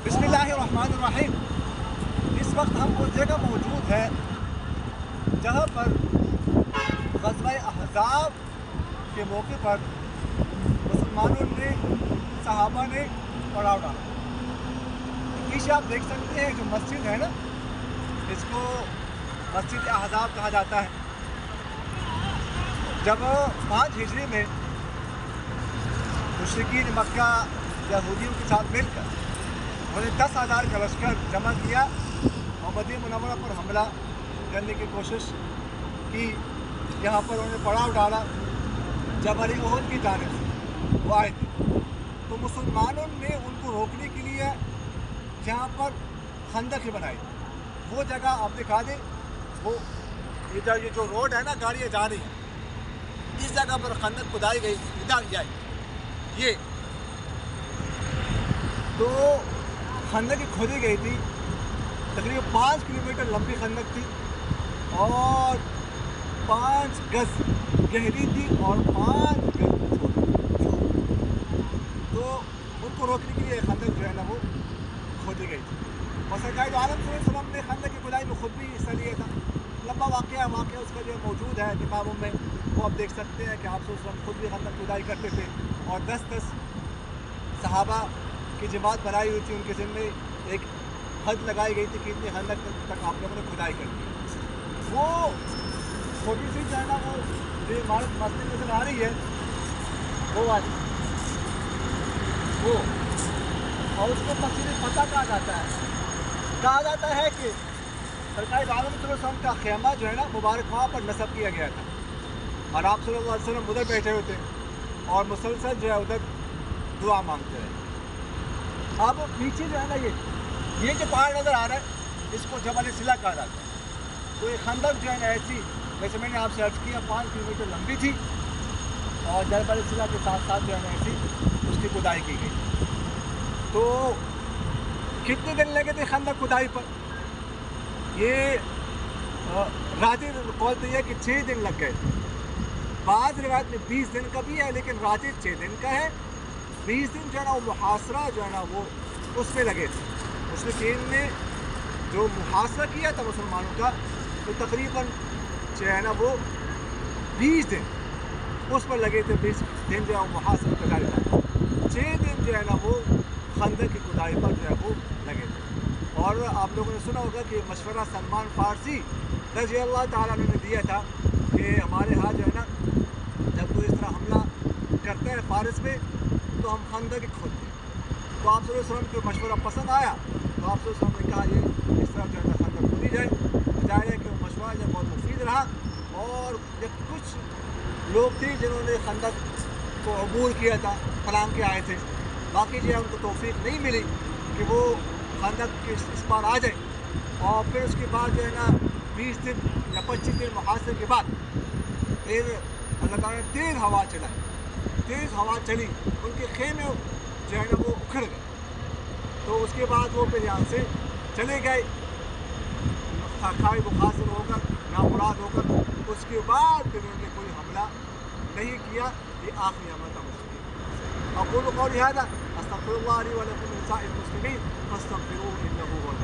बिस्मिल्लाहिर्रहमानिर्रहीम। इस वक्त हम उस जगह मौजूद हैं जहाँ पर ग़ज़वा अहज़ाब के मौके पर मुसलमानों ने सहाबा ने पड़ाव डाला। पीछे आप देख सकते हैं जो मस्जिद है ना, इसको मस्जिद अहज़ाब कहा जाता है। जब 5 हिजरी में मुशरिकीन मक्का यहूदियों के साथ मिलकर उन्होंने 10,000 का लश्कर जमा किया और मदीना मुनव्वरा पर हमला करने की कोशिश की। यहाँ पर उन्होंने पड़ाव डाला। जबल उहद की जानिब से वो आए थे, तो मुसलमानों ने उनको रोकने के लिए जहाँ पर खंदक बनाई, वो जगह आप दिखा दें। वो इधर ये जो रोड है ना, गाड़ियाँ जा रही हैं, इस जगह पर खंदक खुदाई गई। इधर ये तो खंदक खोदी गई थी। तकरीबन 5 किलोमीटर लंबी खंदक थी और 5 गज गहरी थी और 5 गज चौड़ी। तो उनको रोकने के लिए खंदक जो है ना वो खोदी गई थी। और सरकार आलम सल्लल्लाहु अलैहि वसल्लम ने खंदक की खुदाई में खुद भी हिस्सा लिया था। लंबा वाक़या उसका जो मौजूद है किताबों में, वो आप देख सकते हैं कि आप सल्लल्लाहु अलैहि वसल्लम खुद भी खंदक खुदाई करते थे और 10-10 सहाबा की जमात बनाई हुई थी। उनके ज़िम्मे एक हद लगाई गई थी कि इतनी खंदक तक आप लोगों ने खुदाई कर दी। वो छोटी सी जो है ना वो जो इमारत मस्जिद नज़र आ रही है वो वाली, वो, और उसको मस्जिद फतह कहा जाता है। कहा जाता है कि सरकार आलम सल्लल्लाहु अलैहि वसल्लम का खेमा जो है ना मुबारक वहाँ पर नस्ब किया गया था और आप सल्लल्लाहु अलैहि वसल्लम उधर बैठे हुए थे और मुसलसल जो है उधर दुआ मांगते रहे। अब पीछे जो है ना ये जो पहाड़ नज़र आ रहा है, इसको जबल सिला कहा जाता है। तो ये खंदक जो है ना ऐसी, जैसे मैंने आपसे अर्ज़ किया, 5 किलोमीटर लंबी थी और जबल सिला के साथ साथ जो है ना ऐसी उसकी खुदाई की गई। तो कितने दिन लगे थे खंदक खुदाई पर? ये राजिह कौल तो यह कि 6 दिन लग गए थे। बाद रिवायत में 20 दिन का भी है, लेकिन राजिह 6 दिन का है। 20 दिन जो है ना वो मुहासरा जो है ना वो उसमें लगे थे। मुशरिकीन ने जो मुहासरा किया था मुसलमानों का, तो तकरीबन जो है ना वो 20 दिन उस पर लगे थे। 20 दिन जो है वो मुहासरा का जारी था। 6 दिन जो है ना वो खंदक की खुदाई पर जो है वो लगे थे। और आप लोगों ने सुना होगा कि मशवरा सलमान फारसी रज़ी अल्लाह ताला ने दिया था कि हमारे यहाँ जो है ना जब कोई इस तरह हमला करता है फारिस में तो हम खंदक खोदते हैं। तो आप सल्लल्लाहु अलैहि वसल्लम को मशवरा पसंद आया, तो आप सल्लल्लाहु अलैहि वसल्लम ने कहा ये इस तरह जो है ना खंदक खोदी जाए। जाहिर है कि मशवरा जो बहुत मुफीद रहा। और जब कुछ लोग थे जिन्होंने खंदक को अबूर किया था, फलांग के आए थे, बाकी जो है उनको तौफीक नहीं मिली कि वो खंदक के इस पार आ जाए। और फिर उसके बाद जो है ना 20 दिन या 25 दिन मुहासरे के बाद फिर अल्लाह ताला ने तेज़ हवा चलाई। तेज़ हवा चली, उनके खेमे जो है ना वो उखड़ गए। तो उसके बाद वो फिर यहाँ से चले गए खाई मुखासिर होकर, नामुराद होकर। उसके बाद फिर उन्होंने कोई हमला नहीं किया। ये आखिरी हमला था मुस्लिम। अक़ूलु क़ौली हाज़ा अस्तग़फ़िरुल्लाह ली व लकुम व लिसाइरिल मुस्लिमीन फ़स्तग़फ़िरूहु इन्नहु हुवल